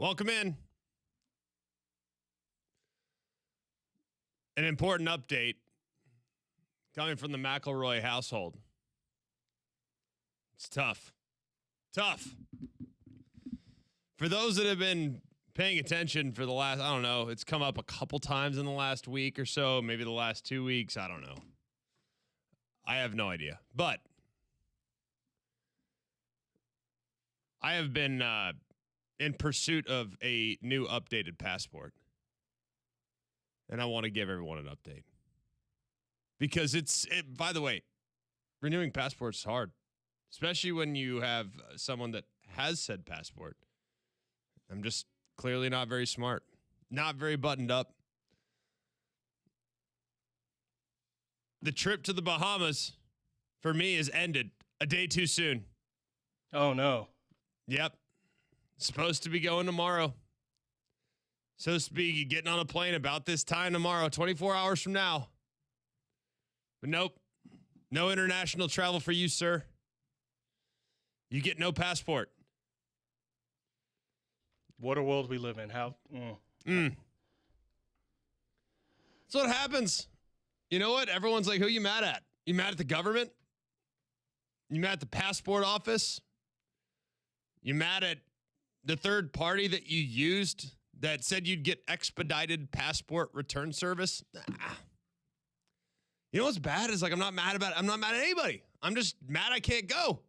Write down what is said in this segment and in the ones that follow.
Welcome in. An important update coming from the McElroy household. It's tough. Tough. For those that have been paying attention for the last, I don't know, it's come up a couple times in the last week or so, maybe the last 2 weeks. I don't know. I have no idea. But I have been in pursuit of a new updated passport. And I want to give everyone an update. Because by the way, renewing passports is hard. Especially when you have someone that has said passport. I'm just clearly not very smart. Not very buttoned up. The trip to the Bahamas, for me, is ended a day too soon. Oh, no. Yep. Supposed to be going tomorrow. Supposed to be getting on a plane about this time tomorrow, 24 hours from now. But nope. No international travel for you, sir. You get no passport. What a world we live in. How? That's what happens. You know what? Everyone's like, who you mad at? You mad at the government? You mad at the passport office? You mad at the third party that you used that said you'd get expedited passport return service? Nah. You know what's bad is like I'm not mad at anybody. I'm just mad I can't go.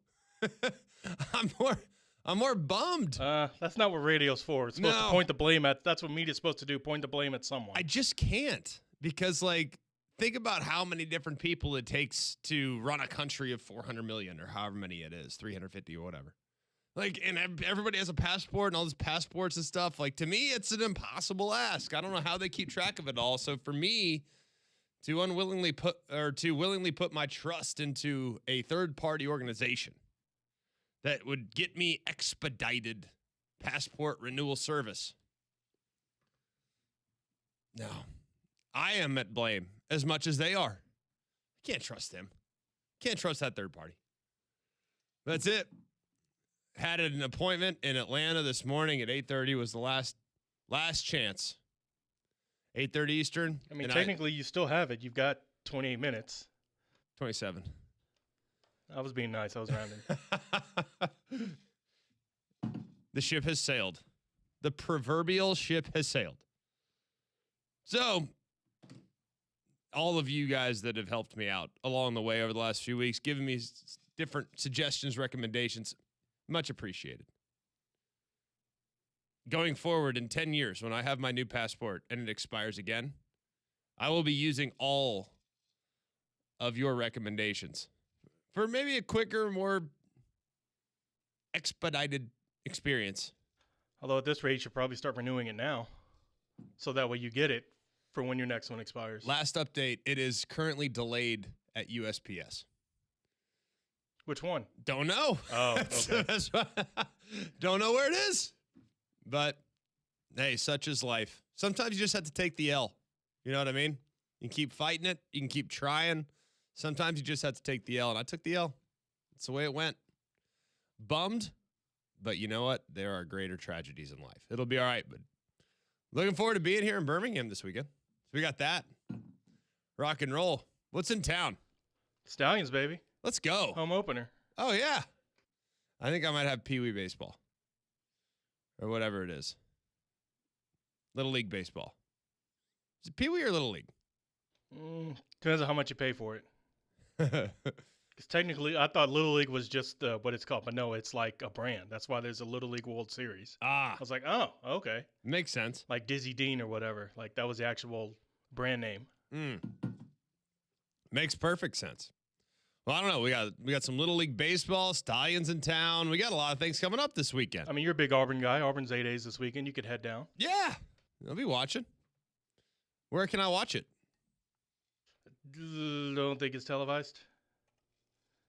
I'm more bummed. That's not what radio's for. It's supposed to point the blame at. That's what media's supposed to do. Point the blame at someone. I just can't because think about how many different people it takes to run a country of 400 million or however many it is, 350 or whatever. And everybody has a passport and all these passports and stuff. To me, it's an impossible ask. I don't know how they keep track of it all. So for me to willingly put my trust into a third-party organization that would get me expedited passport renewal service. No, I am at blame as much as they are. I can't trust them. Can't trust that third party. That's it. Had an appointment in Atlanta this morning at 8:30 was the last chance. 8:30 Eastern. I mean, technically, you still have it. You've got 28 minutes. 27. I was being nice. I was rounding. The ship has sailed. The proverbial ship has sailed. So, all of you guys that have helped me out along the way over the last few weeks, giving me different suggestions, recommendations, much appreciated. Going forward in 10 years, when I have my new passport and it expires again, I will be using all of your recommendations for maybe a quicker, more expedited experience. Although at this rate, you should probably start renewing it now. So that way you get it for when your next one expires. Last update, it is currently delayed at USPS. Which one? Don't know. Oh, okay. Don't know where it is. But, hey, such is life. Sometimes you just have to take the L. You know what I mean? You can keep fighting it. You can keep trying. Sometimes you just have to take the L, and I took the L. That's the way it went. Bummed, but you know what? There are greater tragedies in life. It'll be all right, but looking forward to being here in Birmingham this weekend. So we got that. Rock and roll. What's in town? Stallions, baby. Let's go. Home opener. Oh, yeah. I think I might have Pee Wee baseball or whatever it is. Little League baseball. Is it Pee Wee or Little League? Depends on how much you pay for it. Because technically, I thought Little League was just what it's called. But no, it's like a brand. That's why there's a Little League World Series. I was like, oh, okay. Makes sense. Like Dizzy Dean or whatever. Like that was the actual brand name. Makes perfect sense. Well, I don't know. We got some Little League baseball, Stallions in town. We got a lot of things coming up this weekend. I mean, you're a big Auburn guy. Auburn's 8A's this weekend. You could head down. Yeah. I'll be watching. Where can I watch it? Don't think it's televised.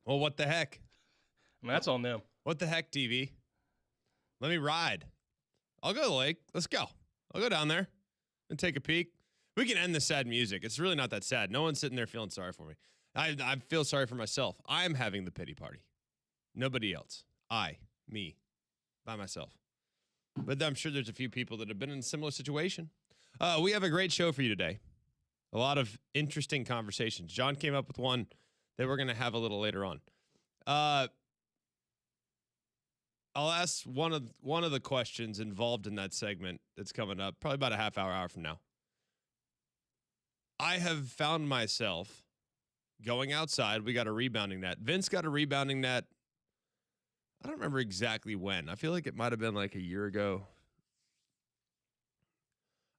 Well, what the heck? I mean, that's on them. What the heck, TV? Let me ride. I'll go to the lake. Let's go. I'll go down there and take a peek. We can end the sad music. It's really not that sad. No one's sitting there feeling sorry for me. I feel sorry for myself. I'm having the pity party. Nobody else. Me, by myself. But I'm sure there's a few people that have been in a similar situation. We have a great show for you today. A lot of interesting conversations. John came up with one that we're going to have a little later on. I'll ask one of the questions involved in that segment that's coming up, probably about a half hour from now. I have found myself going outside. We got a rebounding net. Vince got a rebounding net. I don't remember exactly when. I feel like it might have been like a year ago.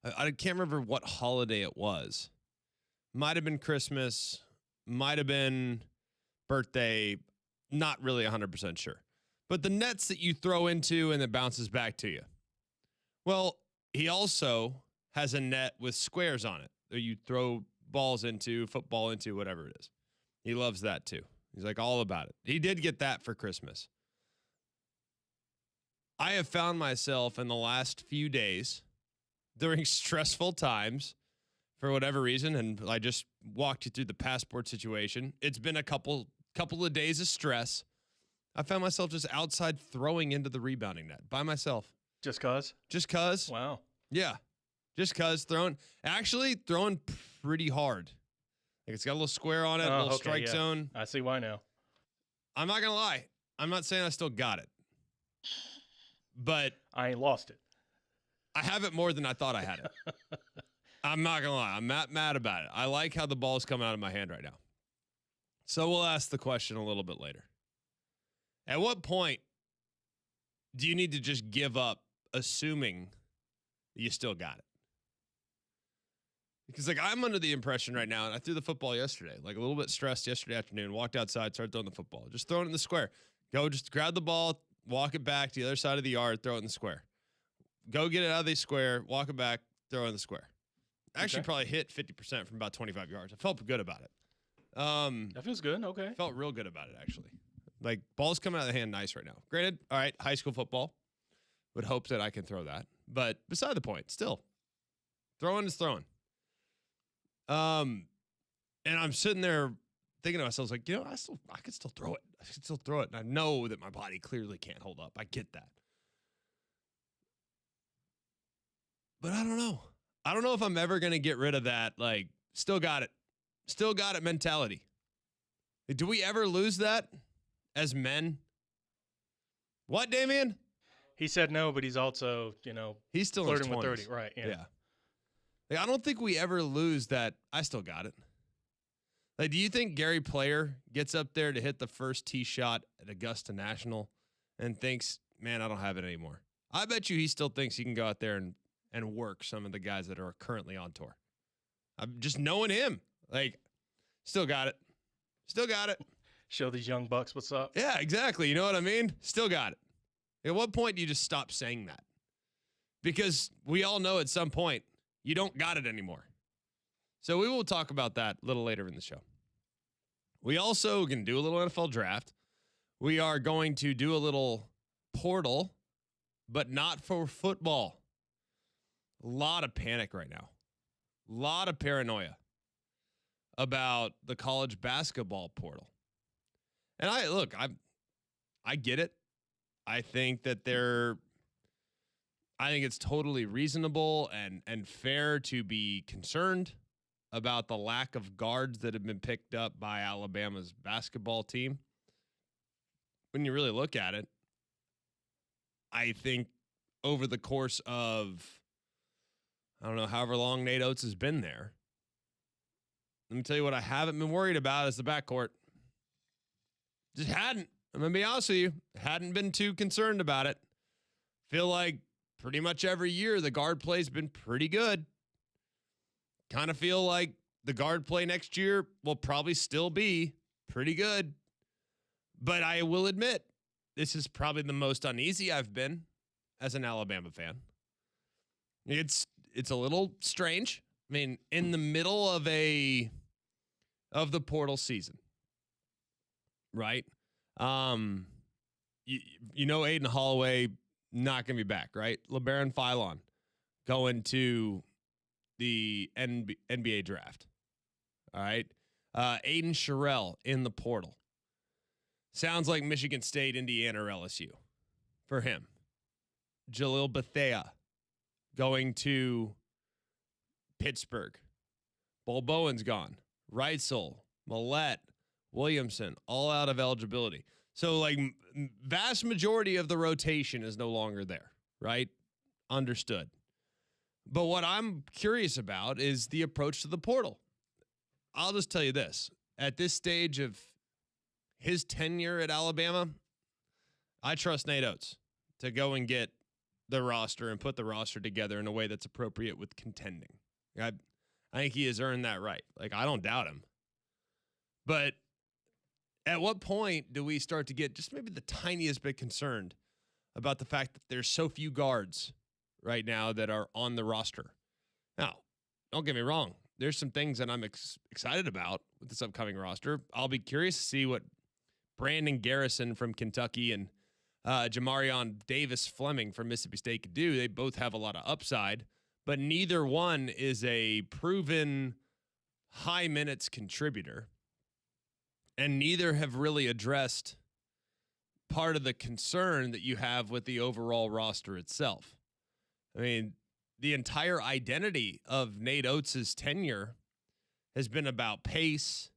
I can't remember what holiday it was. Might have been Christmas. Might have been birthday. Not really 100% sure. But the nets that you throw into and it bounces back to you. Well, he also has a net with squares on it that you throw balls into, football into, whatever it is. He loves that too. He's like all about it. He did get that for Christmas. I have found myself in the last few days during stressful times for whatever reason, and I just walked you through the passport situation. It's been a couple of days of stress. I found myself just outside throwing into the rebounding net by myself. Just cause? Just cause. Wow. Yeah. Just cause throwing pretty hard. Like it's got a little square on it, a little strike zone. I see why now. I'm not going to lie. I'm not saying I still got it. But I ain't lost it. I have it more than I thought I had it. I'm not going to lie. I'm not mad about it. I like how the ball's coming out of my hand right now. So we'll ask the question a little bit later. At what point do you need to just give up assuming that you still got it? Because, like, I'm under the impression right now, and I threw the football yesterday, like a little bit stressed yesterday afternoon, walked outside, started throwing the football. Just throw it in the square. Go just grab the ball, walk it back to the other side of the yard, throw it in the square. Go get it out of the square, walk it back, throw it in the square. Actually, probably hit 50% from about 25 yards. I felt good about it. That feels good. Okay. Felt real good about it, actually. Like, ball's coming out of the hand nice right now. Granted, all right, high school football. Would hope that I can throw that. But beside the point, still, throwing is throwing. And I'm sitting there thinking to myself, like, I could still throw it. I could still throw it. And I know that my body clearly can't hold up. I get that. But I don't know. I don't know if I'm ever going to get rid of that, like, still got it mentality. Do we ever lose that as men? What, Damian? He said no, but he's also, he's still flirting in his 20s. with 30, right? Yeah. Like, I don't think we ever lose that. I still got it. Like, do you think Gary Player gets up there to hit the first tee shot at Augusta National and thinks, man, I don't have it anymore? I bet you he still thinks he can go out there and work some of the guys that are currently on tour. I'm just knowing him. Like, still got it. Still got it. Show these young bucks what's up. Yeah, exactly. You know what I mean? Still got it. At what point do you just stop saying that? Because we all know at some point you don't got it anymore. So we will talk about that a little later in the show. We also can do a little NFL draft. We are going to do a little portal, but not for football. A lot of panic right now. A lot of paranoia about the college basketball portal. And I get it. I think that I think it's totally reasonable and fair to be concerned about the lack of guards that have been picked up by Alabama's basketball team. When you really look at it, I think over the course of, I don't know, however long Nate Oates has been there, let me tell you what I haven't been worried about is the backcourt. Just hadn't. I'm going to be honest with you. Hadn't been too concerned about it. Feel like pretty much every year the guard play's been pretty good. Kind of feel like the guard play next year will probably still be pretty good. But I will admit, this is probably the most uneasy I've been as an Alabama fan. It's a little strange. I mean, in the middle of the portal season, right? You know, Aiden Holloway not going to be back, right? LeBaron Philon going to the NBA draft. All right. Aiden Sherrill in the portal. Sounds like Michigan State, Indiana, or LSU for him. Jalil Bethea going to Pittsburgh. Bull Bowen's gone. Reitzel, Millette, Williamson, all out of eligibility. So, like, vast majority of the rotation is no longer there, right? Understood. But what I'm curious about is the approach to the portal. I'll just tell you this. At this stage of his tenure at Alabama, I trust Nate Oates to go and get the roster and put the roster together in a way that's appropriate with contending. I think he has earned that right. Like, I don't doubt him. But at what point do we start to get just maybe the tiniest bit concerned about the fact that there's so few guards right now that are on the roster? Now, don't get me wrong. There's some things that I'm excited about with this upcoming roster. I'll be curious to see what Brandon Garrison from Kentucky and Jamarion Davis Fleming from Mississippi State could do. They both have a lot of upside, but neither one is a proven high minutes contributor, and neither have really addressed part of the concern that you have with the overall roster itself. I mean, the entire identity of Nate Oates' tenure has been about pace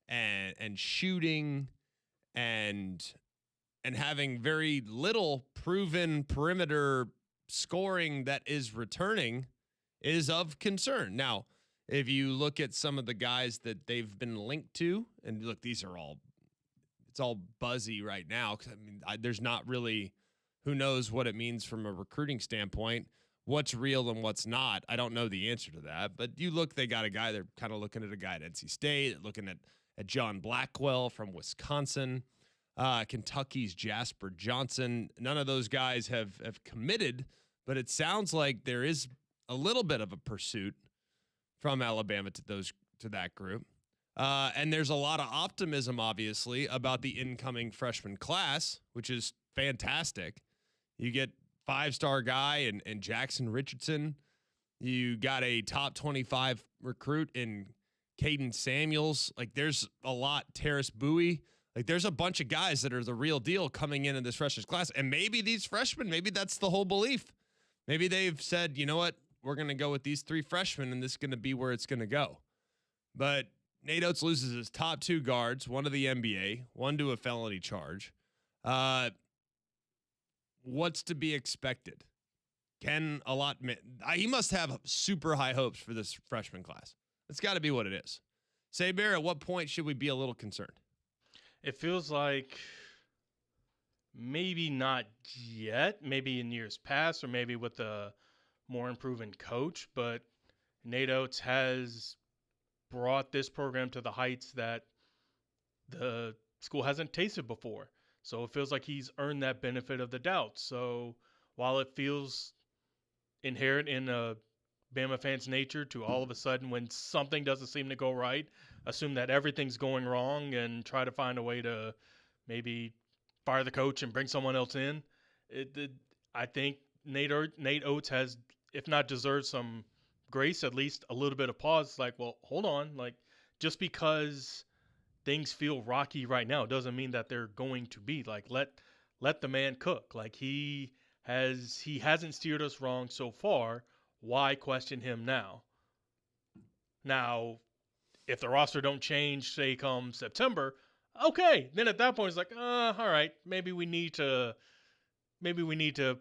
and shooting and having very little proven perimeter scoring that is returning is of concern. Now, if you look at some of the guys that they've been linked to, and look, it's all buzzy right now, because I mean, there's not really, who knows what it means from a recruiting standpoint, what's real and what's not. I don't know the answer to that, but you look, they got a guy, they're kind of looking at a guy at NC State, looking at John Blackwell from Wisconsin, Kentucky's Jasper Johnson. None of those guys have committed, but it sounds like there is a little bit of a pursuit from Alabama to that group. And there's a lot of optimism, obviously, about the incoming freshman class, which is fantastic. You get 5-star guy and Jackson Richardson. You got a top 25 recruit in Caden Samuels. Like, there's a lot. Terrace Bowie. Like, there's a bunch of guys that are the real deal coming in this freshman class. And maybe these freshmen, maybe that's the whole belief. Maybe they've said, you know what? We're going to go with these 3 freshmen, and this is going to be where it's going to go. But Nate Oates loses his top 2 guards, one to the NBA, one to a felony charge. What's to be expected? He must have super high hopes for this freshman class. That's got to be what it is. Saber, at what point should we be a little concerned? It feels like maybe not yet, maybe in years past, or maybe with a more improving coach, but Nate Oates has brought this program to the heights that the school hasn't tasted before. So it feels like he's earned that benefit of the doubt. So while it feels inherent in a Bama fan's nature to all of a sudden, when something doesn't seem to go right, assume that everything's going wrong and try to find a way to maybe fire the coach and bring someone else in, I think Nate Oates has, if not deserved some grace, at least a little bit of pause. Like, well, hold on. Like, just because things feel rocky right now doesn't mean that they're going to be. Like, let the man cook. Like, he hasn't steered us wrong so far. Why question him now? Now, if the roster don't change, say, come September, okay. Then at that point, it's like, all right, maybe we need to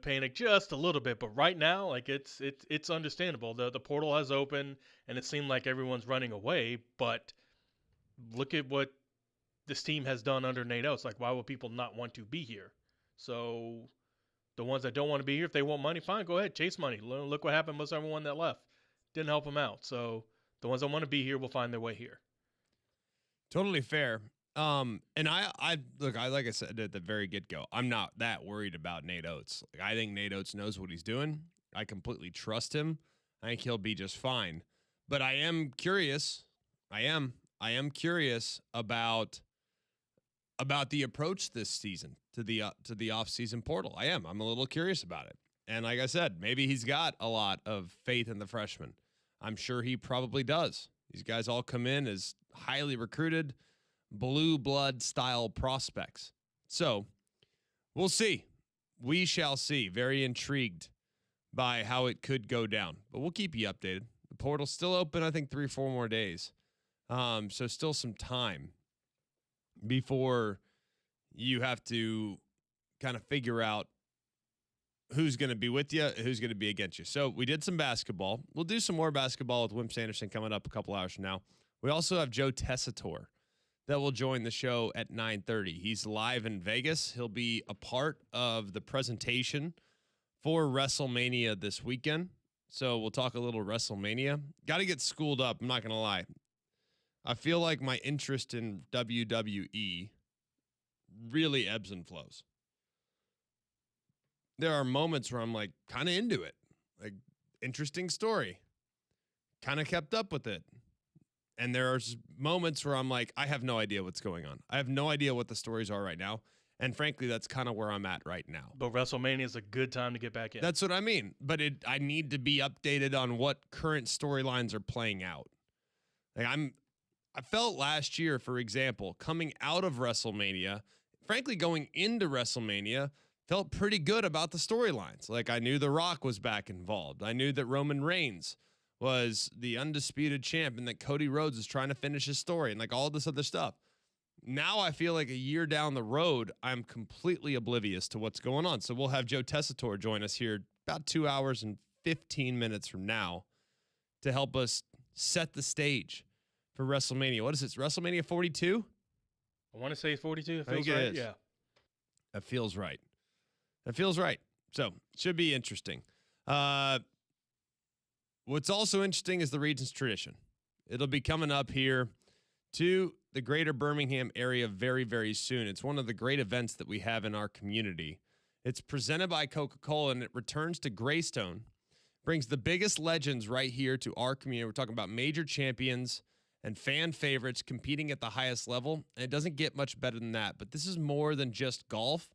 panic just a little bit. But right now, like, it's understandable. The portal has opened, and it seemed like everyone's running away. But look at what this team has done under Nate Oates. Like, why would people not want to be here? So the ones that don't want to be here, if they want money, fine, go ahead, chase money. Look what happened with everyone that left. Didn't help them out. So the ones that want to be here will find their way here. Totally fair. And I look, like I said at the very get-go, I'm not that worried about Nate Oates. Like, I think Nate Oates knows what he's doing. I completely trust him. I think he'll be just fine. But I am curious. I am curious about the approach this season to the off-season portal. I'm a little curious about it. And like I said, maybe he's got a lot of faith in the freshmen. I'm sure he probably does. These guys all come in as highly recruited, blue blood style prospects. So we'll see. we shall see. Very intrigued by how it could go down, but we'll keep you updated. The portal's still open, I think 3 or 4 more days. So still some time before you have to kind of figure out who's going to be with you, who's going to be against you. So we did some basketball. We'll do some more basketball with Wimp Sanderson coming up a couple hours from now. We also have Joe Tessitore that will join the show at 9:30. He's live in Vegas. He'll be a part of the presentation for WrestleMania this weekend. So we'll talk a little WrestleMania. Got to get schooled up. I'm not going to lie. I feel like my interest in WWE really ebbs and flows. There are moments where I'm like kind of into it, like interesting story, kind of kept up with it. And there are moments where I'm like, I have no idea what's going on. I have no idea what the stories are right now. And frankly, that's kind of where I'm at right now. But WrestleMania is a good time to get back in. That's what I mean. But I need to be updated on what current storylines are playing out. Like I felt last year, for example, coming out of WrestleMania, frankly, going into WrestleMania, felt pretty good about the storylines. Like I knew The Rock was back involved. I knew that Roman Reigns was the undisputed champ and that Cody Rhodes is trying to finish his story and like all this other stuff. Now I feel like a year down the road, I'm completely oblivious to what's going on. So we'll have Joe Tessitore join us here about 2 hours and 15 minutes from now to help us set the stage for WrestleMania. What is it? WrestleMania 42? I want to say 42. It I think feels it right. is. Yeah. That feels right. That feels right. So should be interesting. What's also interesting is the Regions Tradition. It'll be coming up here to the greater Birmingham area very, very soon. It's one of the great events that we have in our community. It's presented by Coca-Cola, and it returns to Greystone, brings the biggest legends right here to our community. We're talking about major champions and fan favorites competing at the highest level, and it doesn't get much better than that. But this is more than just golf.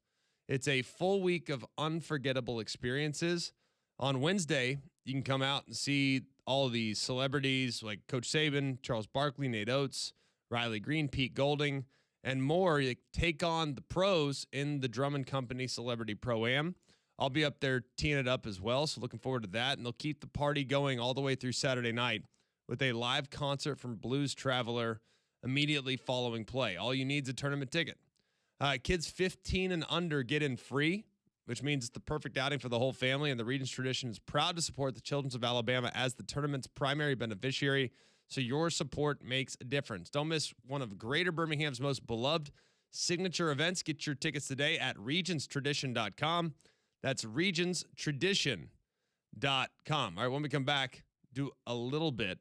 It's a full week of unforgettable experiences. On Wednesday, you can come out and see all of these celebrities like Coach Saban, Charles Barkley, Nate Oates, Riley Green, Pete Golding, and more. You take on the pros in the Drummond Company Celebrity Pro-Am. I'll be up there teeing it up as well, so looking forward to that. And they'll keep the party going all the way through Saturday night with a live concert from Blues Traveler immediately following play. All you need is a tournament ticket. Kids 15 and under get in free, which means it's the perfect outing for the whole family. And the Regions Tradition is proud to support the Children of Alabama as the tournament's primary beneficiary. So your support makes a difference. Don't miss one of Greater Birmingham's most beloved signature events. Get your tickets today at regionstradition.com. That's regionstradition.com. All right, when we come back, do a little bit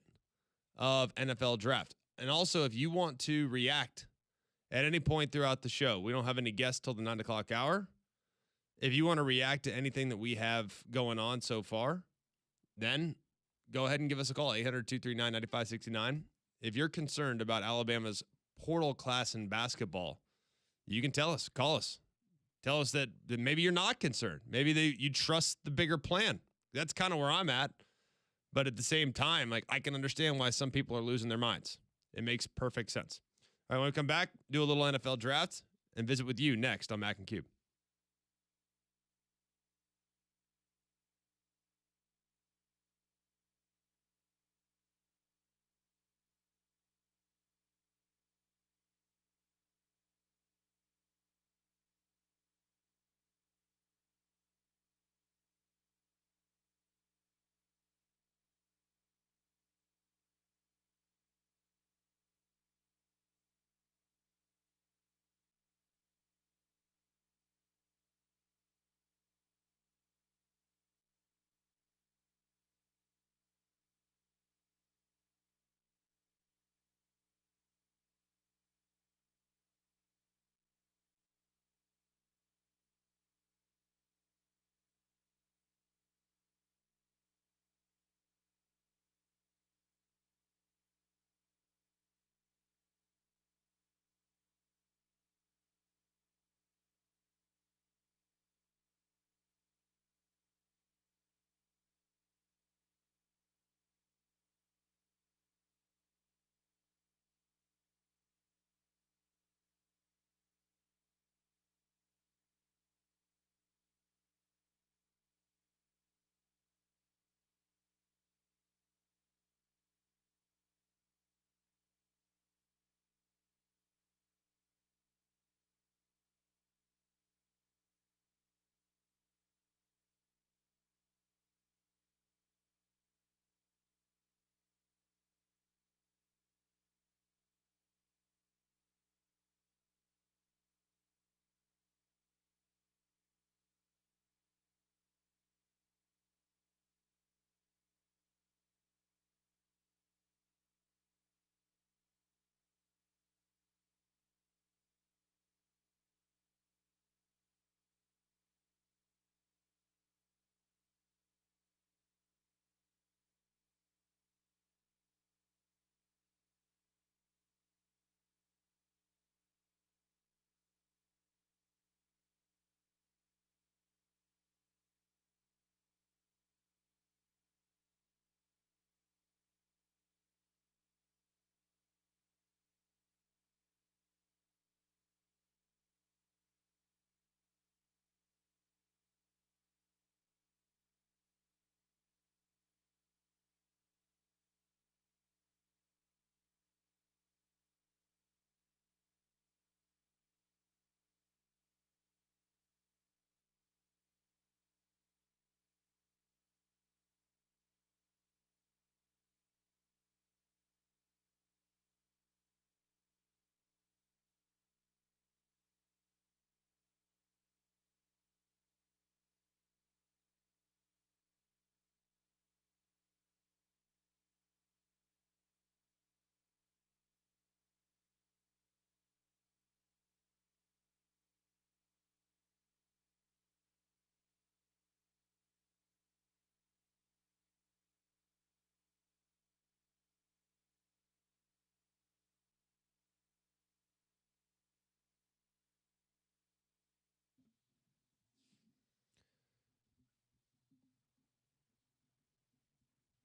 of NFL draft. And also, if you want to react at any point throughout the show, we don't have any guests till the 9 o'clock hour. If you want to react to anything that we have going on so far, then go ahead and give us a call, 800-239-9569. If you're concerned about Alabama's portal class in basketball, you can tell us, call us. Tell us that maybe you're not concerned. Maybe you trust the bigger plan. That's kind of where I'm at. But at the same time, like I can understand why some people are losing their minds. It makes perfect sense. All right, when we come back, do a little NFL draft and visit with you next on Mac and Cube.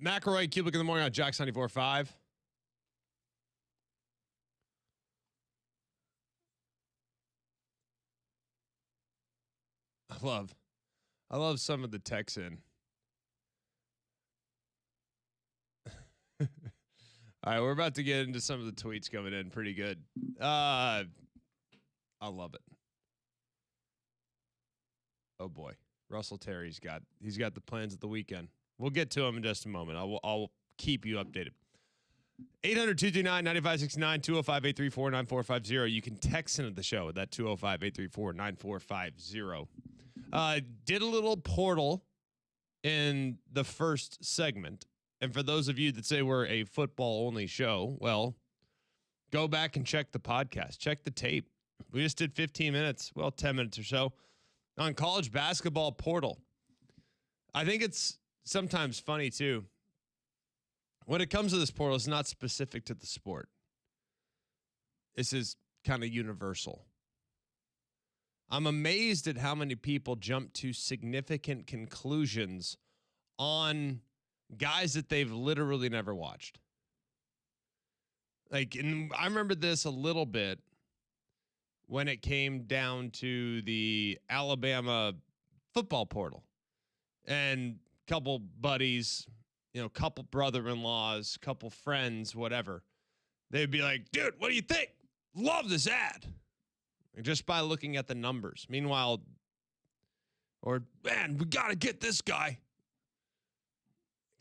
McElroy, Cubelic in the morning on Jax 94.5. I love some of the texts in. All right, we're about to get into some of the tweets coming in pretty good. I love it. Oh boy, Russell Terry's he's got the plans of the weekend. We'll get to him in just a moment. I'll keep you updated. 800-239-9569, 205-834-9450. You can text into the show at that 205-834-9450. Did a little portal in the first segment. And for those of you that say we're a football-only show, well, go back and check the podcast. Check the tape. We just did 15 minutes, 10 minutes or so, on college basketball portal. I think it's sometimes funny, too. When it comes to this portal, it's not specific to the sport. This is kind of universal. I'm amazed at how many people jump to significant conclusions on guys that they've literally never watched. And I remember this a little bit when it came down to the Alabama football portal. And a couple buddies, couple brother-in-laws, couple friends, whatever. They'd be like, dude, what do you think? Love this ad. Just by looking at the numbers. Meanwhile, man, we got to get this guy.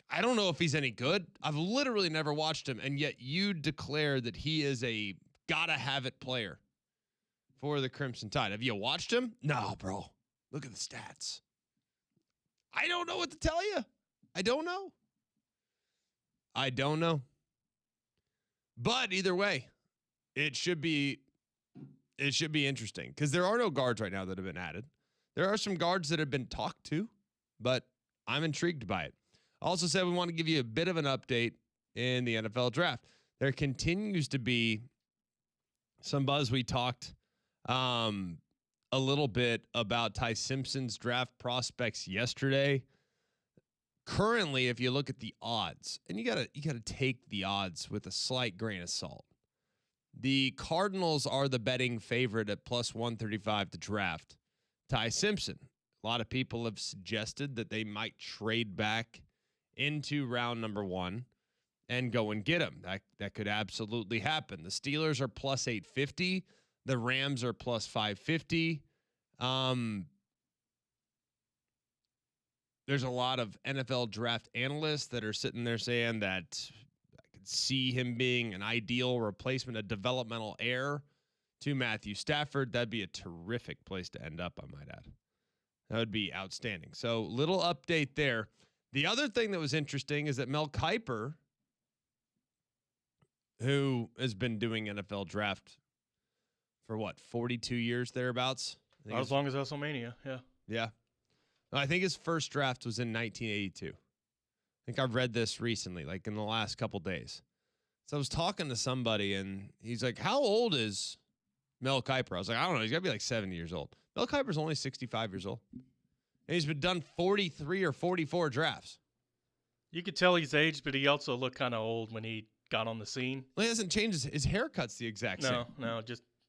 I don't know if he's any good. I've literally never watched him, and yet you declare that he is a gotta-have-it player for the Crimson Tide. Have you watched him? No, bro. Look at the stats. I don't know what to tell you. I don't know. But either way, it should be interesting because there are no guards right now that have been added. There are some guards that have been talked to, but I'm intrigued by it. Also said we want to give you a bit of an update in the NFL draft. There continues to be some buzz. We talked a little bit about Ty Simpson's draft prospects yesterday. Currently, if you look at the odds, and you gotta take the odds with a slight grain of salt. The Cardinals are the betting favorite at plus 135 to draft Ty Simpson. A lot of people have suggested that they might trade back into round number 1 and go and get him. That could absolutely happen. The Steelers are plus 850. The Rams are plus 550. There's a lot of NFL draft analysts that are sitting there saying that I could see him being an ideal replacement, a developmental heir to Matthew Stafford. That'd be a terrific place to end up, I might add. That would be outstanding. So little update there. The other thing that was interesting is that Mel Kiper, who has been doing NFL draft for 42 years thereabouts? Not as long as WrestleMania, yeah. Yeah. I think his first draft was in 1982. I think I've read this recently, like in the last couple days. So I was talking to somebody, and he's like, how old is Mel Kiper? I was like, I don't know. He's got to be like 70 years old. Mel Kiper's only 65 years old. And he's been done 43 or 44 drafts. You could tell he's aged, but he also looked kind of old when he got on the scene. Well, he hasn't changed. His haircut's the exact same. No,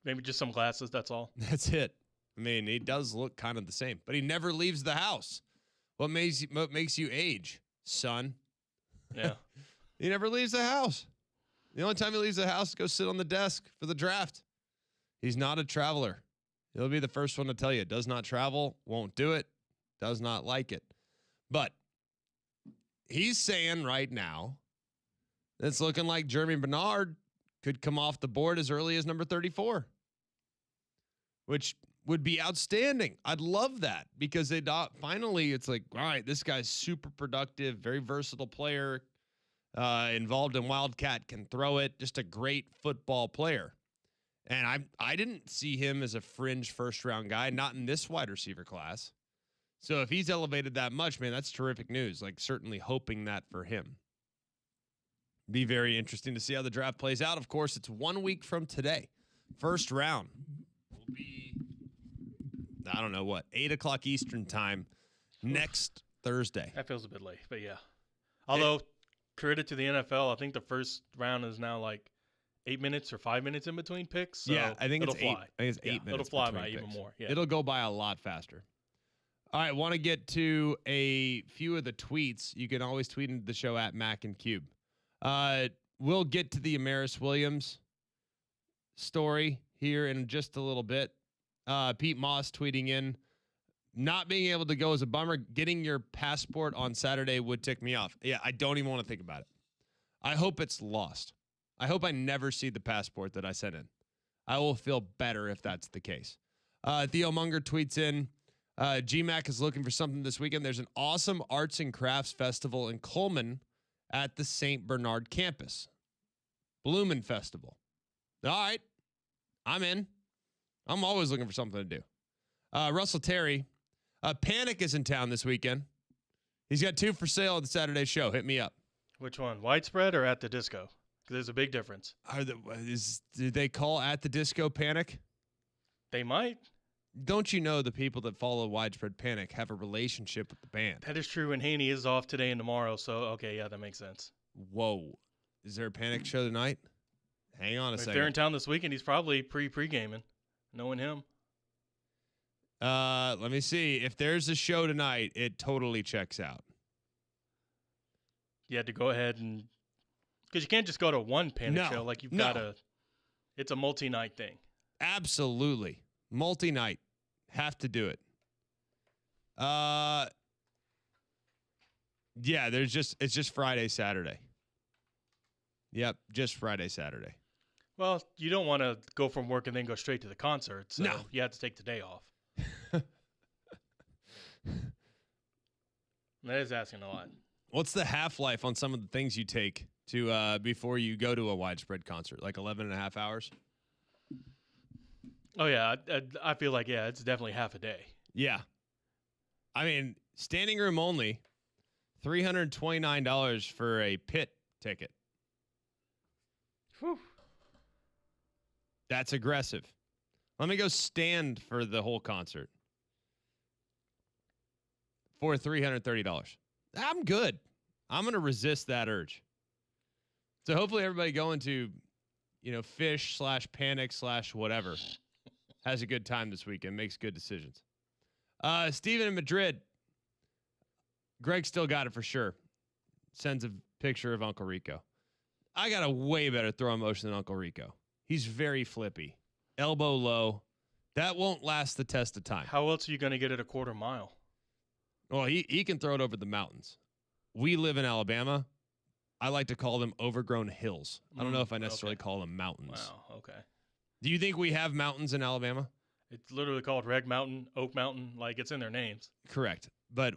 maybe just some glasses, that's all. That's it. I mean, he does look kind of the same, but he never leaves the house. What makes you age, son? Yeah. He never leaves the house. The only time he leaves the house is go sit on the desk for the draft. He's not a traveler. He'll be the first one to tell you. Does not travel, won't do it, does not like it. But he's saying right now it's looking like Jeremy Bernard could come off the board as early as number 34, which would be outstanding. I'd love that because finally it's like, all right, this guy's super productive, very versatile player, involved in Wildcat, can throw it, just a great football player. And I didn't see him as a fringe first-round guy, not in this wide receiver class. So if he's elevated that much, man, that's terrific news. Like, certainly hoping that for him. Be very interesting to see how the draft plays out. Of course, it's 1 week from today. First round will be, I don't know what, 8 o'clock Eastern time next Thursday. That feels a bit late, but yeah. Although credit to the NFL. I think the first round is now like 8 minutes or 5 minutes in between picks. So yeah, I think it'll it's fly. 8. I think it's 8 minutes. It'll fly between by picks. even more. Yeah. It'll go by a lot faster. All right, want to get to a few of the tweets. You can always tweet into the show at Mac and Cube. We'll get to the Amaris Williams story here in just a little bit. Pete Moss tweeting in, not being able to go is a bummer. Getting your passport on Saturday would tick me off. Yeah, I don't even want to think about it. I hope it's lost. I hope I never see the passport that I sent in. I will feel better if that's the case. Theo Munger tweets in, GMAC is looking for something this weekend. There's an awesome arts and crafts festival in Coleman at the St. Bernard campus. Bloomin' Festival. All right. I'm in. I'm always looking for something to do. Russell Terry. Panic is in town this weekend. He's got 2 for sale at the Saturday show. Hit me up. Which one? Widespread or at the disco? Because there's a big difference. Did they call at the disco Panic? They might. Don't you know the people that follow Widespread Panic have a relationship with the band? That is true, and Haney is off today and tomorrow, so okay, yeah, that makes sense. Whoa. Is there a Panic show tonight? Hang on a second. If they're in town this weekend, he's probably pre-gaming, knowing him. Let me see. If there's a show tonight, it totally checks out. You had to go ahead and... Because you can't just go to one Panic show. Like, you've got to... It's a multi-night thing. Absolutely. Multi-night. Have to do it. Yeah, it's just Friday, Saturday. Yep, just Friday, Saturday. Well, you don't want to go from work and then go straight to the concert, so you have to take the day off. That is asking a lot. What's the half-life on some of the things you take to before you go to a Widespread concert? Like 11 and a half hours? Oh, yeah. I feel like, yeah, it's definitely half a day. Yeah. I mean, standing room only, $329 for a pit ticket. Whew. That's aggressive. Let me go stand for the whole concert for $330. I'm good. I'm going to resist that urge. So hopefully everybody going to, Fish/Panic/whatever has a good time this weekend, makes good decisions. Steven in Madrid. Greg still got it for sure. Sends a picture of Uncle Rico. I got a way better throwing motion than Uncle Rico. He's very flippy. Elbow low. That won't last the test of time. How else are you going to get it a quarter mile? Well, he can throw it over the mountains. We live in Alabama. I like to call them overgrown hills. I don't know if I necessarily call them mountains. Wow, okay. Do you think we have mountains in Alabama? It's literally called Red Mountain, Oak Mountain, like it's in their names. Correct. But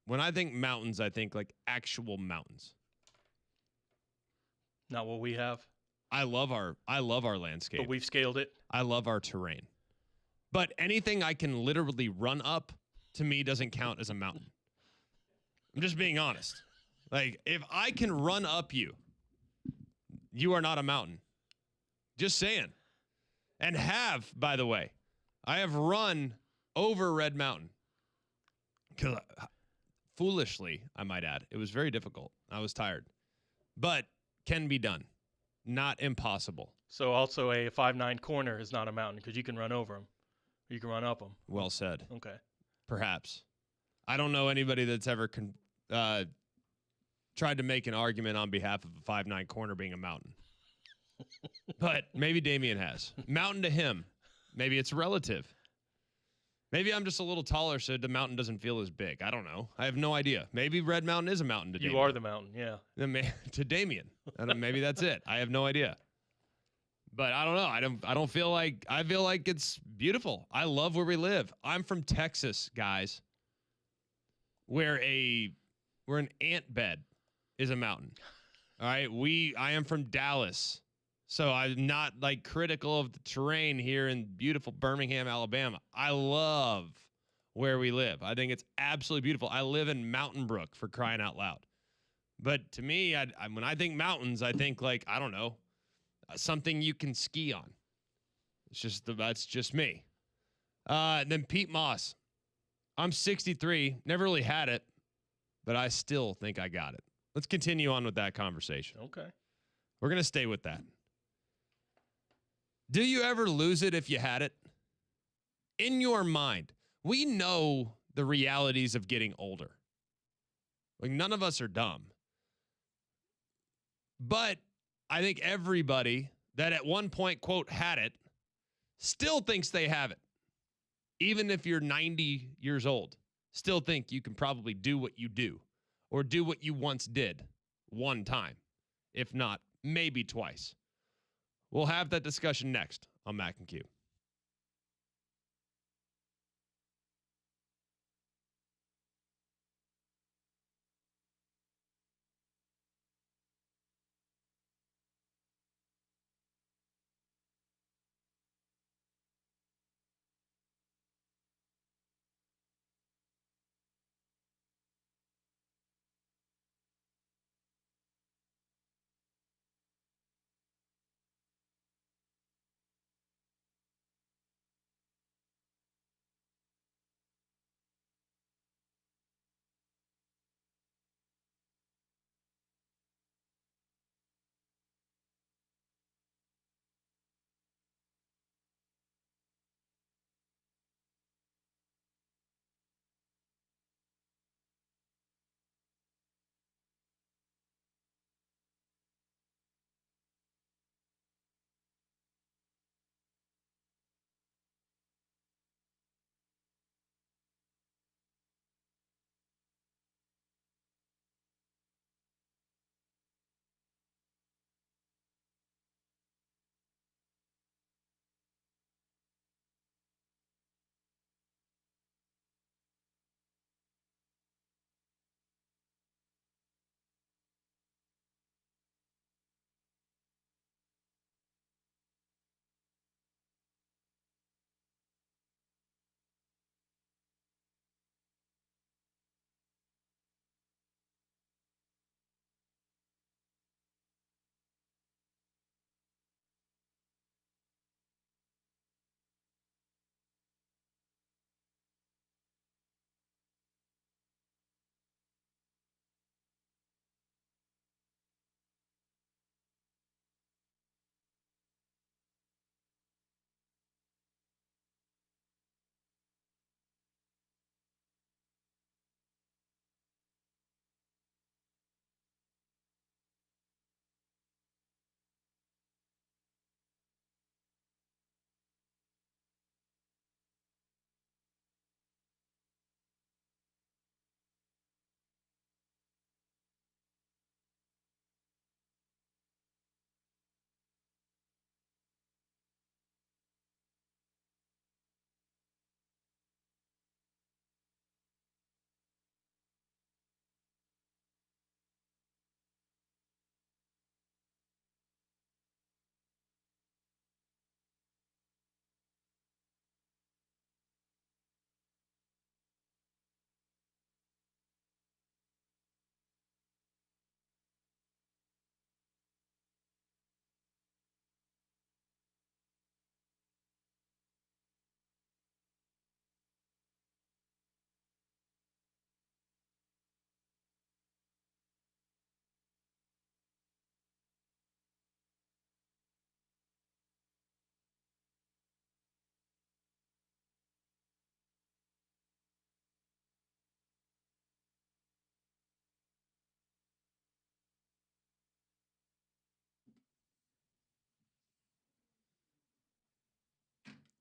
when I think mountains, I think like actual mountains. Not what we have. I love our landscape. But we've scaled it. I love our terrain. But anything I can literally run up, to me, doesn't count as a mountain. I'm just being honest. Like, if I can run up you, you are not a mountain. Just saying. And by the way, I have run over Red Mountain. Foolishly, I might add. It was very difficult. I was tired. But can be done. Not impossible. So also a 5'9" corner is not a mountain because you can run over them. You can run up them. Well said. Okay. Perhaps. I don't know anybody that's ever tried to make an argument on behalf of a 5'9" corner being a mountain. But maybe Damien has. Mountain to him. Maybe it's relative. Maybe I'm just a little taller, so the mountain doesn't feel as big. I don't know. I have no idea. Maybe Red Mountain is a mountain to Damien. You are the mountain, yeah. To Damien. Maybe that's it. I have no idea. But I don't know. I feel like it's beautiful. I love where we live. I'm from Texas, guys. Where an ant bed is a mountain. All right. I am from Dallas. So I'm not like critical of the terrain here in beautiful Birmingham, Alabama. I love where we live. I think it's absolutely beautiful. I live in Mountain Brook, for crying out loud. But to me, when I think mountains, I think like, I don't know, something you can ski on. That's just me. Then Pete Moss. I'm 63, never really had it, but I still think I got it. Let's continue on with that conversation. Okay. We're going to stay with that. Do you ever lose it if you had it? In your mind, we know the realities of getting older. Like, none of us are dumb. But I think everybody that at one point, quote, had it, still thinks they have it. Even if you're 90 years old, still think you can probably do what you do or do what you once did one time, if not, maybe twice. We'll have that discussion next on Mac and Q.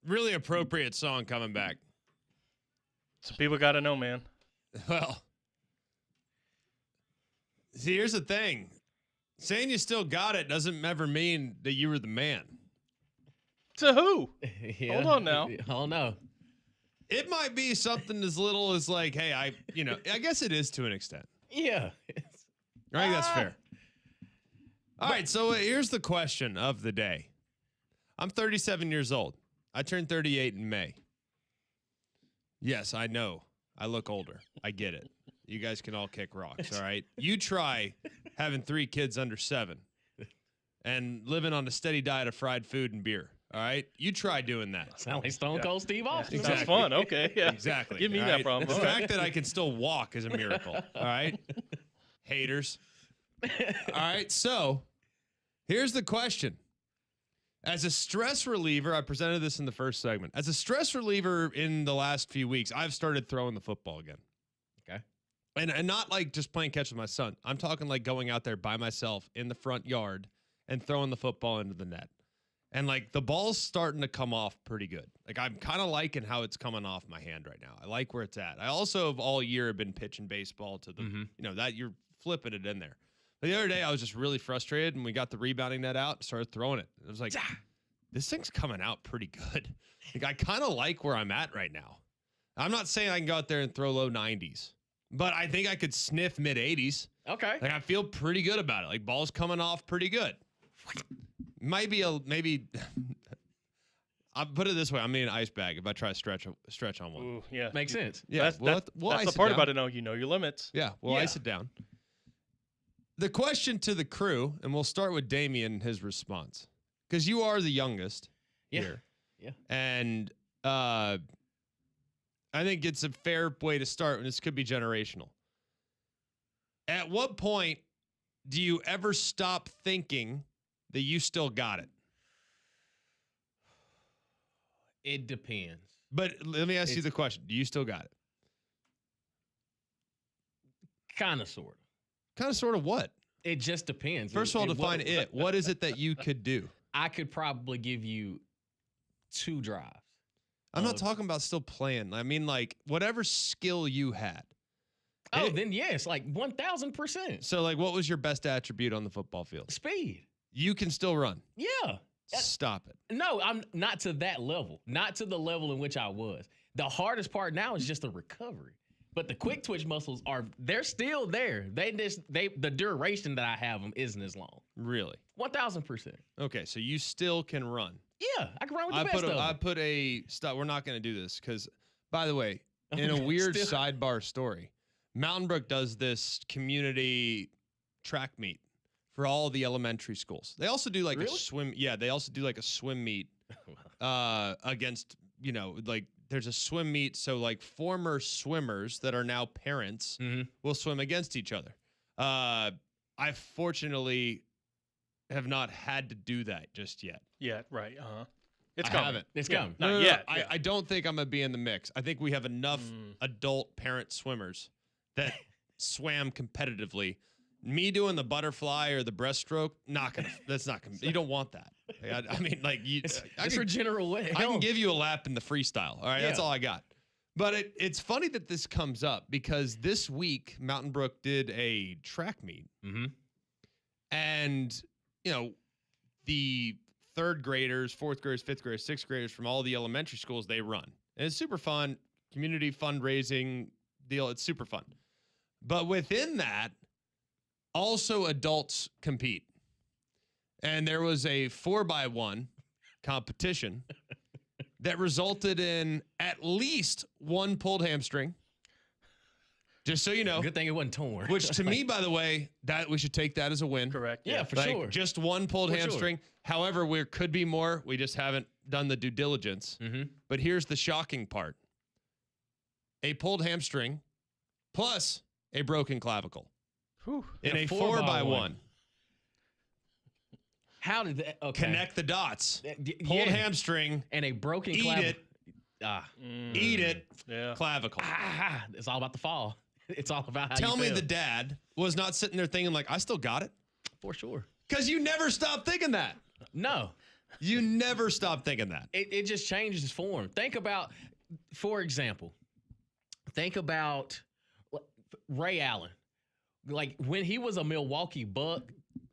Really appropriate song coming back. Some people got to know, man. Well, see, here's the thing. Saying you still got it doesn't ever mean that you were the man. To who? Yeah. Hold on now. Oh, no. It might be something as little as like, hey, I guess it is to an extent. Yeah. I think that's fair. All right, so here's the question of the day. I'm 37 years old. I turned 38 in May. Yes, I know. I look older. I get it. You guys can all kick rocks, all right? You try having 3 kids under 7 and living on a steady diet of fried food and beer, all right? You try doing that. Sound like Stone Cold Steve Austin. Sounds fun. Okay. Yeah. Exactly. Give me all that right? problem. The All fact that I can still walk is a miracle, all right? Haters. All right, so here's the question. As a stress reliever, I presented this in the first segment. As a stress reliever in the last few weeks, I've started throwing the football again. Okay. And not like just playing catch with my son. I'm talking like going out there by myself in the front yard and throwing the football into the net. And like the ball's starting to come off pretty good. Like I'm kind of liking how it's coming off my hand right now. I like where it's at. I also have all year been pitching baseball to the, that you're flipping it in there. But the other day I was just really frustrated and we got the rebounding net out, started throwing it. It was like, this thing's coming out pretty good. Like I kind of like where I'm at right now. I'm not saying I can go out there and throw low 90s, but I think I could sniff mid 80s. Okay. Like I feel pretty good about it. Like ball's coming off pretty good. Maybe I'll put it this way. I'm in an ice bag if I try to stretch on one. Ooh, yeah. Makes sense. Yeah, that's ice the it part down. about it. No, you know your limits. Yeah, we'll ice it down. The question to the crew, and we'll start with Damian, his response, because you are the youngest here. Yeah. And I think it's a fair way to start, and this could be generational. At what point do you ever stop thinking that you still got it? It depends. But let me ask you the question. Do you still got it? Kind of, sort of. Kind of, sort of what? It just depends. First of all, define it. What is it that you could do? I could probably give you 2 drives. I'm not talking about still playing. I mean, like, whatever skill you had. Oh, then yes, like 1,000%. So, like, what was your best attribute on the football field? Speed. You can still run. Yeah. Stop it. No, I'm not to that level. Not to the level in which I was. The hardest part now is just the recovery. But the quick twitch muscles they're still there. The duration that I have them isn't as long. Really? 1,000%. Okay, so you still can run. Yeah, I can run with the best of them. I put a stop. We're not going to do this because, by the way, in a weird sidebar story, Mountain Brook does this community track meet for all the elementary schools. They also do like a swim. Yeah, they also do like a swim meet against, like there's a swim meet. So like former swimmers that are now parents will swim against each other. I fortunately have not had to do that just yet. Yeah, right. It's I coming. haven't. It's coming. Not yet. I don't think I'm going to be in the mix. I think we have enough adult parent swimmers that swam competitively. Me doing the butterfly or the breaststroke, that's not gonna. You don't want that. I mean, like it's for general way. I can give you a lap in the freestyle. All right, that's all I got. But it's funny that this comes up because this week Mountain Brook did a track meet, and the 3rd graders, 4th graders, 5th graders, 6th graders from all the elementary schools, they run, and it's super fun. Community fundraising deal. It's super fun. But within that, also adults compete. And there was a 4x1 competition that resulted in at least 1 pulled hamstring. Just so you know. Good thing it wasn't torn. Which to me, by the way, that we should take that as a win. Correct. Yeah, for sure. Just 1 pulled hamstring. Sure. However, there could be more. We just haven't done the due diligence. But here's the shocking part. A pulled hamstring plus a broken clavicle. In a 4x1. How did that connect the dots? Pulled hamstring and a broken clavicle. Eat it. Yeah. Clavicle. It's all about the fall. It's all about how Tell you me feel. the dad was not sitting there thinking like, I still got it. For sure. Because you never stop thinking that. No. You never stop thinking that. It just changes its form. Think about, for example, Ray Allen. Like when he was a Milwaukee Buck,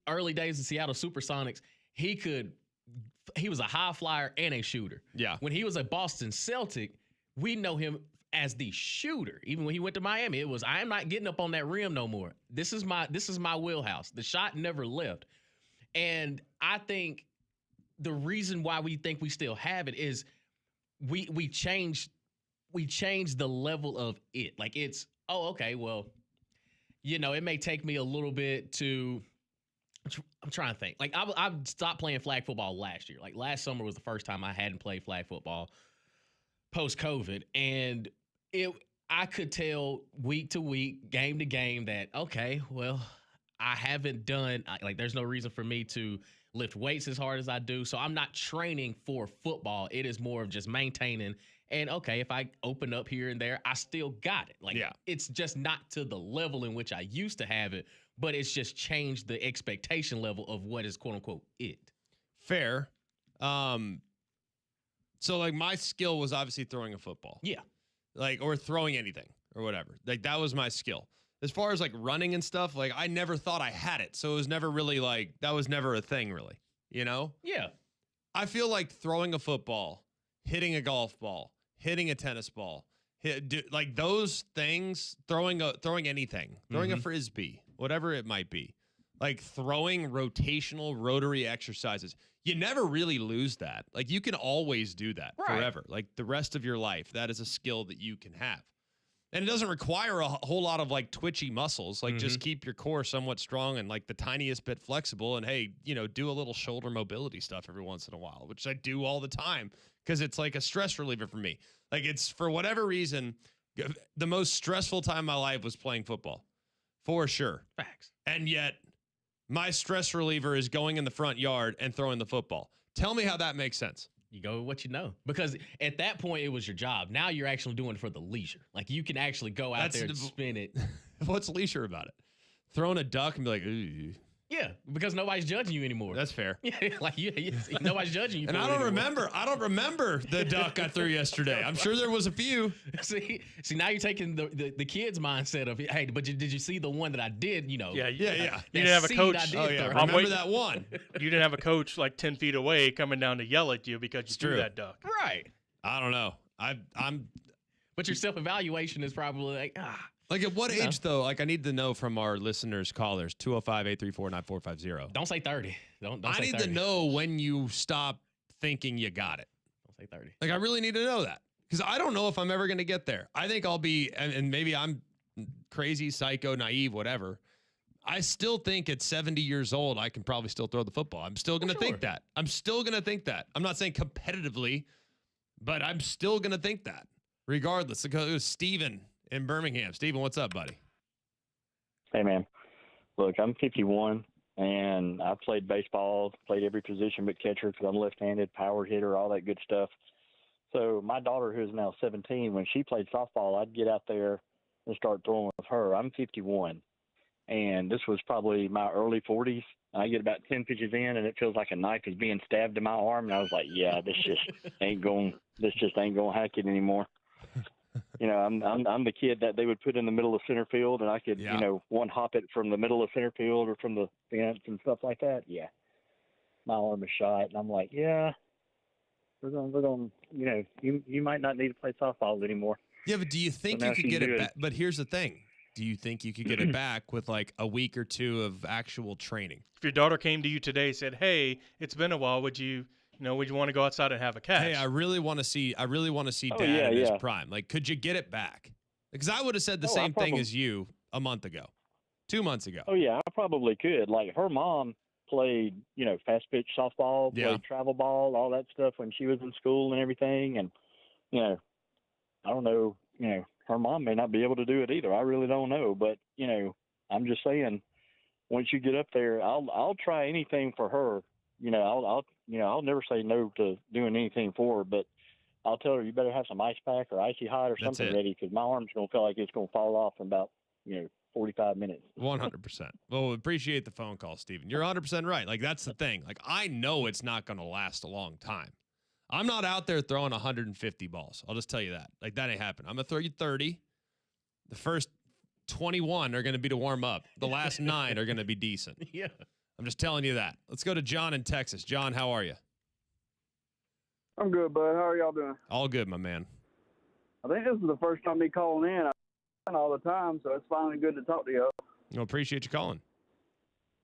early days of Seattle Supersonics, he was a high flyer and a shooter. Yeah. When he was a Boston Celtic, we know him as the shooter. Even when he went to Miami, it was, I'm not getting up on that rim no more. This is my wheelhouse. The shot never left. And I think the reason why we think we still have it is we changed the level of it. Like it's, okay, well, it may take me a little bit to, I'm trying to think. Like I stopped playing flag football last year. Like last summer was the first time I hadn't played flag football post-COVID. And I could tell week to week, game to game that, okay, well, I haven't done like there's no reason for me to lift weights as hard as I do. So I'm not training for football. It is more of just maintaining. And okay, if I open up here and there, I still got it. Like it's just not to the level in which I used to have it, but it's just changed the expectation level of what is quote unquote it. Fair. So like my skill was obviously throwing a football. Yeah. Like, or throwing anything or whatever. Like that was my skill. As far as like running and stuff, like I never thought I had it. So it was never really like, that was never a thing really, you know? Yeah. I feel like throwing a football, hitting a golf ball, hitting a tennis ball, like those things, throwing anything, throwing a Frisbee, whatever it might be, like throwing rotational rotary exercises. You never really lose that. Like you can always do that forever. Like the rest of your life, that is a skill that you can have. And it doesn't require a whole lot of like twitchy muscles. Like just keep your core somewhat strong and like the tiniest bit flexible. And hey, you know, do a little shoulder mobility stuff every once in a while, which I do all the time because it's like a stress reliever for me. Like it's for whatever reason, the most stressful time of my life was playing football, for sure. Facts. And yet my stress reliever is going in the front yard and throwing the football. Tell me how that makes sense. You go with what you know. Because at that point, it was your job. Now you're actually doing it for the leisure. Like, you can actually go out there and spin it. What's leisure about it? Throwing a duck and be like, ooh. Yeah, because nobody's judging you anymore. That's fair. Yeah, like nobody's judging you. And I don't remember the duck I threw yesterday. I'm sure there was a few. See, now you're taking the kids' mindset of, hey, but did you see the one that I did? You know, yeah. You didn't have a coach. Remember that one? You didn't have a coach like 10 feet away coming down to yell at you because you threw that duck. Right. I don't know. I'm. But your self-evaluation is probably like, Like at what age, though? Like I need to know from our listeners, callers, 205-834-9450. Don't say 30. Don't I say need 30. to know when you stop thinking you got it. Don't say 30. Like I really need to know that because I don't know if I'm ever going to get there. I think I'll be, and maybe I'm crazy, psycho, naive, whatever. I still think at 70 years old, I can probably still throw the football. I'm still going to think that. I'm still going to think that. I'm not saying competitively, but I'm still going to think that regardless. It was Steven in Birmingham. Steven, what's up, buddy? Hey, man. Look, I'm 51, and I played baseball, played every position but catcher because I'm left-handed, power hitter, all that good stuff. So my daughter, who's now 17, when she played softball, I'd get out there and start throwing with her. I'm 51, and this was probably my early 40s. I get about 10 pitches in, and it feels like a knife is being stabbed in my arm, and I was like, yeah, this just ain't going to hack it anymore. You know, I'm the kid that they would put in the middle of center field, and I could, one hop it from the middle of center field or from the fence and stuff like that. Yeah, my arm is shot, and I'm like, yeah, we're going. You know, you might not need to play softball anymore. Yeah, but do you think you could get it back? But here's the thing: do you think you could get it back with like a week or two of actual training? If your daughter came to you today and said, "Hey, it's been a while. Would you want to go outside and have a catch?" Hey, I really want to see Dad in his prime. Like, could you get it back? Because I would have said the same thing as you a month ago, 2 months ago. Oh yeah, I probably could. Like her mom played, fast pitch softball, played travel ball, all that stuff when she was in school and everything. And I don't know, her mom may not be able to do it either. I really don't know, but I'm just saying, once you get up there, I'll try anything for her. I'll never say no to doing anything for her, but I'll tell her you better have some ice pack or icy hot or something ready because my arm's going to feel like it's going to fall off in about, 45 minutes. 100%. Well, appreciate the phone call, Steven. You're 100% right. Like, that's the thing. Like, I know it's not going to last a long time. I'm not out there throwing 150 balls. I'll just tell you that. Like, that ain't happening. I'm going to throw you 30. The first 21 are going to be to warm up. The last 9 are going to be decent. Yeah. I'm just telling you that. Let's go to John in Texas. John, how are you? I'm good, bud. How are y'all doing? All good, my man. I think this is the first time me calling in. I all the time, so it's finally good to talk to y'all. I appreciate you calling.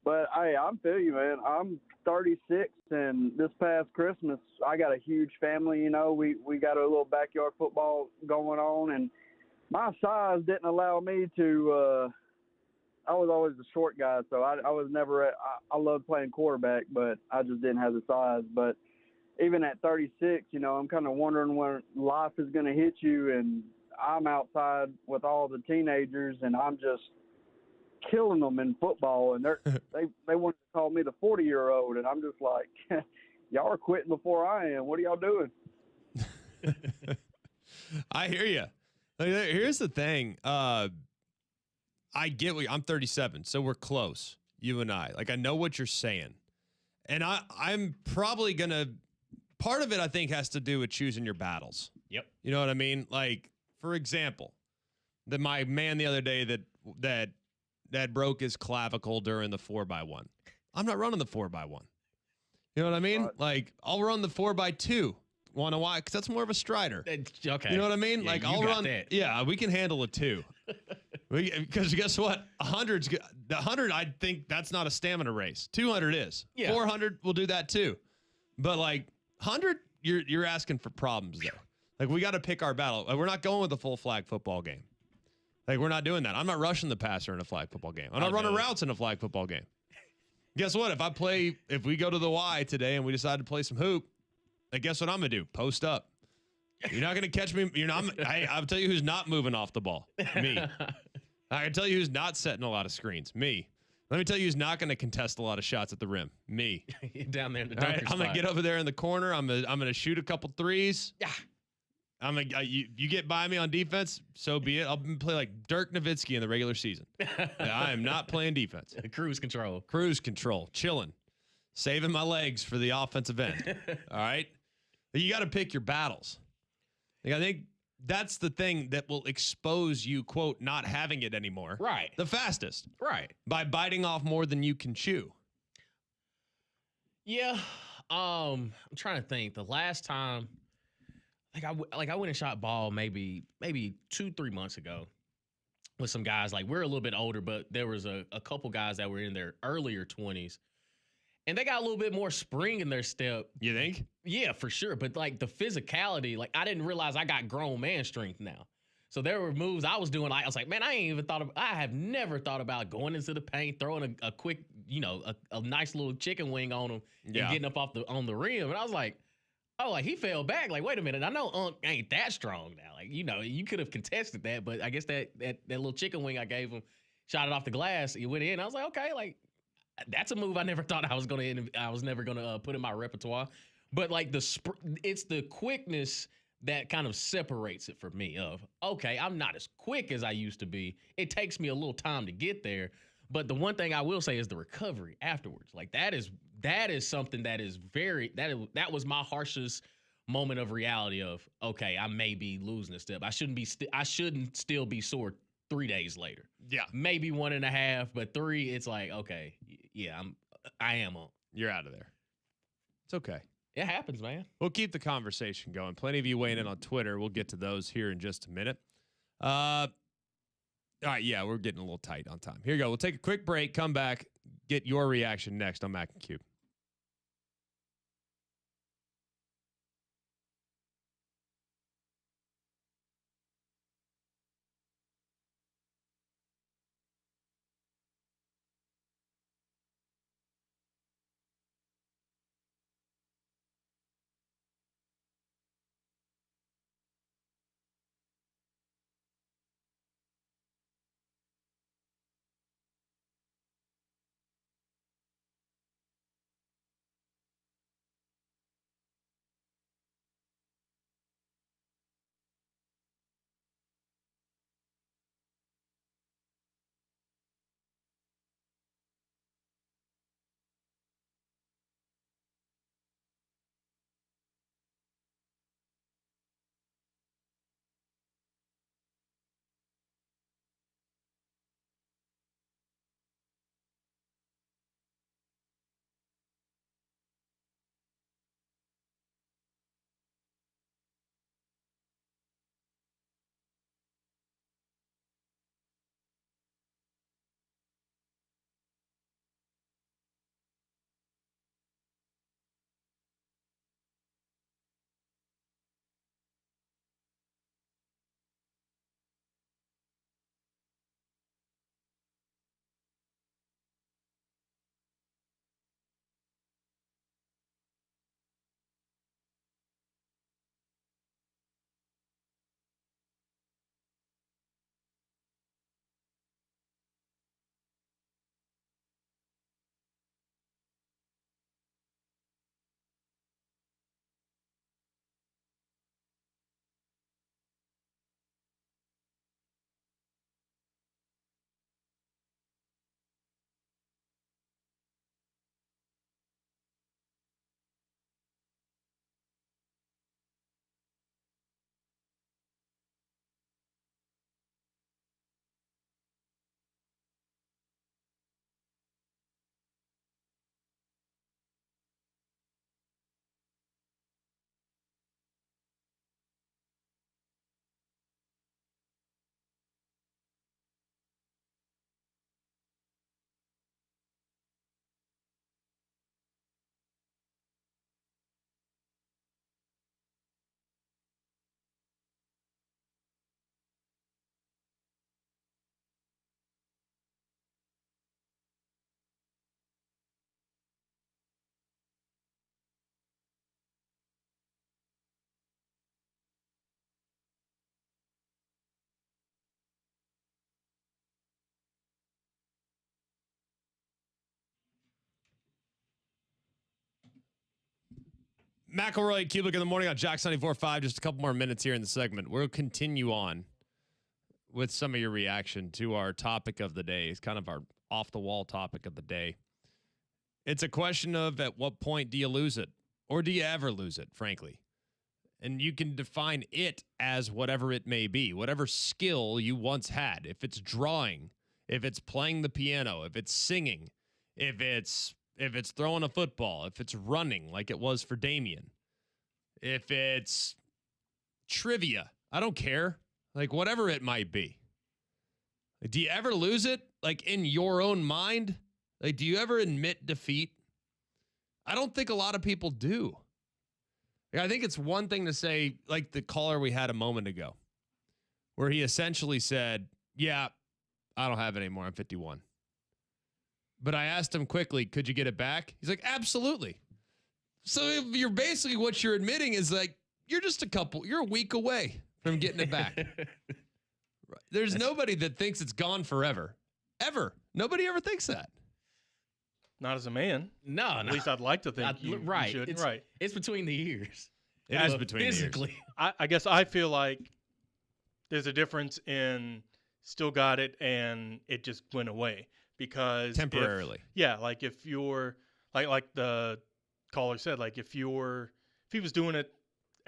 But, hey, I'm feeling you, man. I'm 36, and this past Christmas, I got a huge family, We got a little backyard football going on, and my size didn't allow me to I was always the short guy, so I was never I loved playing quarterback, but I just didn't have the size. But even at 36, I'm kind of wondering when life is going to hit you, and I'm outside with all the teenagers, and I'm just killing them in football, and they wanted to call me the 40-year-old, and I'm just like, y'all are quitting before I am. What are y'all doing? I hear you. Here's the thing. I get I'm 37, so we're close, you and I. Like, I know what you're saying. And I'm probably going to, part of it, I think, has to do with choosing your battles. Yep. You know what I mean? Like, for example, my man the other day that broke his clavicle during the 4x1. I'm not running the 4x1. You know what I mean? Like, I'll run the 4x2. Want to why? Because that's more of a strider. Okay. You know what I mean? Yeah, like, I'll run that. Yeah, we can handle a 2. Because guess what? The 100, I think that's not a stamina race. 200 is. Yeah. 400, we'll do that too. But like 100, you're asking for problems there. Like, we got to pick our battle. Like, we're not going with a full flag football game. Like, we're not doing that. I'm not rushing the passer in a flag football game. I'm not running routes in a flag football game. Guess what? If we go to the Y today and we decide to play some hoop, like, guess what I'm gonna do? Post up. You're not gonna catch me. You're not. I'll tell you who's not moving off the ball. Me. I can tell you who's not setting a lot of screens. Me. Let me tell you who's not gonna contest a lot of shots at the rim. Me. Down there in the dunker spot. I'm gonna get over there in the corner. I'm gonna shoot a couple threes. Yeah. You get by me on defense, so be it. I'll play like Dirk Nowitzki in the regular season. I am not playing defense. Cruise control. Cruise control. Chilling. Saving my legs for the offensive end. All right? You got to pick your battles. Like, I think that's the thing that will expose you, quote, not having it anymore. Right. The fastest. Right. By biting off more than you can chew. Yeah. I'm trying to think. The last time, I went and shot ball maybe 2-3 months ago with some guys. Like, we're a little bit older, but there was a couple guys that were in their earlier 20s. And they got a little bit more spring in their step. You think? Yeah, for sure. But like the physicality, like, I didn't realize I got grown man strength now. So there were moves I was doing. I was like, man, I have never thought about going into the paint, throwing a quick, a nice little chicken wing on him and getting up on the rim. And I was like, oh, like, he fell back. Like, wait a minute. I know Unc ain't that strong now. Like, you could have contested that, but I guess that little chicken wing I gave him, shot it off the glass. It went in. I was like, okay, like, that's a move I never thought I was never gonna put in my repertoire. But like it's the quickness that kind of separates it for me. Of, okay, I'm not as quick as I used to be. It takes me a little time to get there. But the one thing I will say is the recovery afterwards. Like, that is something that is that was my harshest moment of reality of, okay, I may be losing a step. I shouldn't still be sore 3 days later. Yeah. Maybe 1.5, but 3, it's like, okay, yeah, I am on. You're out of there. It's okay. It happens, man. We'll keep the conversation going. Plenty of you weighing in on Twitter. We'll get to those here in just a minute. All right, yeah, we're getting a little tight on time. Here you go. We'll take a quick break, come back, get your reaction next on Mac and Cube. McElroy, Cubelic in the morning on Jack 94.5. Just a couple more minutes here in the segment. We'll continue on with some of your reaction to our topic of the day. It's kind of our off-the-wall topic of the day. It's a question of at what point do you lose it? Or do you ever lose it, frankly? And you can define it as whatever it may be, whatever skill you once had. If it's drawing, if it's playing the piano, if it's singing, if it's throwing a football, if it's running like it was for Damien, if it's trivia, I don't care. Like whatever it might be. Do you ever lose it? Like in your own mind? Like do you ever admit defeat? I don't think a lot of people do. Like, I think it's one thing to say, like the caller we had a moment ago, where he essentially said, yeah, I don't have it anymore. I'm 51. But I asked him quickly, could you get it back? He's like, absolutely. So if you're basically what you're admitting is like, you're a week away from getting it back. There's nobody that thinks it's gone forever. Ever. Nobody ever thinks that. Not as a man. No. At least I'd like to think you should. It's between the years. It is between physically. the years. I guess I feel like there's a difference in still got it and it just went away. Because temporarily. Like if you're like the caller said, like if he was doing it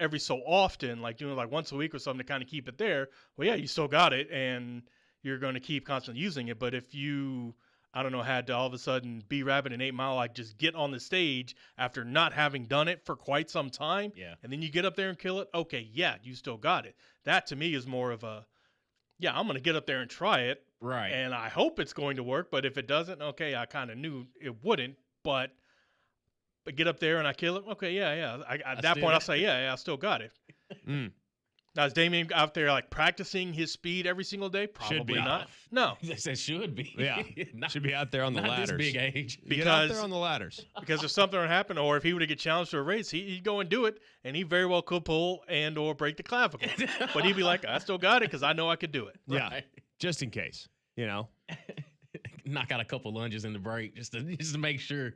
every so often, like doing it like once a week or something to kind of keep it there, well, yeah, you still got it and you're going to keep constantly using it. But if you, I don't know, had to all of a sudden be Rabbit and 8 Mile, like just get on the stage after not having done it for quite some time, and then you get up there and kill it, okay, yeah, you still got it. That to me is more of a, yeah, I'm going to get up there and try it. Right. And I hope it's going to work, but if it doesn't, okay, I kind of knew it wouldn't, but get up there and I kill it, okay, yeah. At that point, I'll say, yeah, I still got it. Now, is Damien out there like practicing his speed every single day? Probably not. No. That should be. Yeah. Should be out there on the ladders. Not this big age. Get out there on the ladders. Because if something would happen, or if he were to get challenged to a race, he'd go and do it, and he very well could pull and or break the clavicle. But he'd be like, I still got it because I know I could do it. Yeah. Right. Just in case, you know. Knock out a couple lunges in the break just to make sure.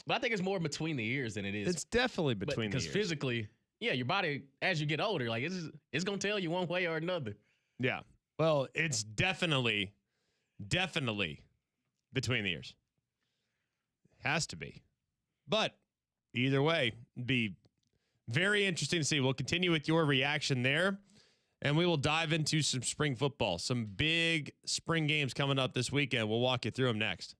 But I think it's more between the ears than it is. It's definitely between the ears. Because physically, yeah, your body, as you get older, like it's going to tell you one way or another. Yeah. Well, it's definitely between the ears. Has to be. But either way, it'd be very interesting to see. We'll continue with your reaction there, and we will dive into some spring football, some big spring games coming up this weekend. We'll walk you through them next.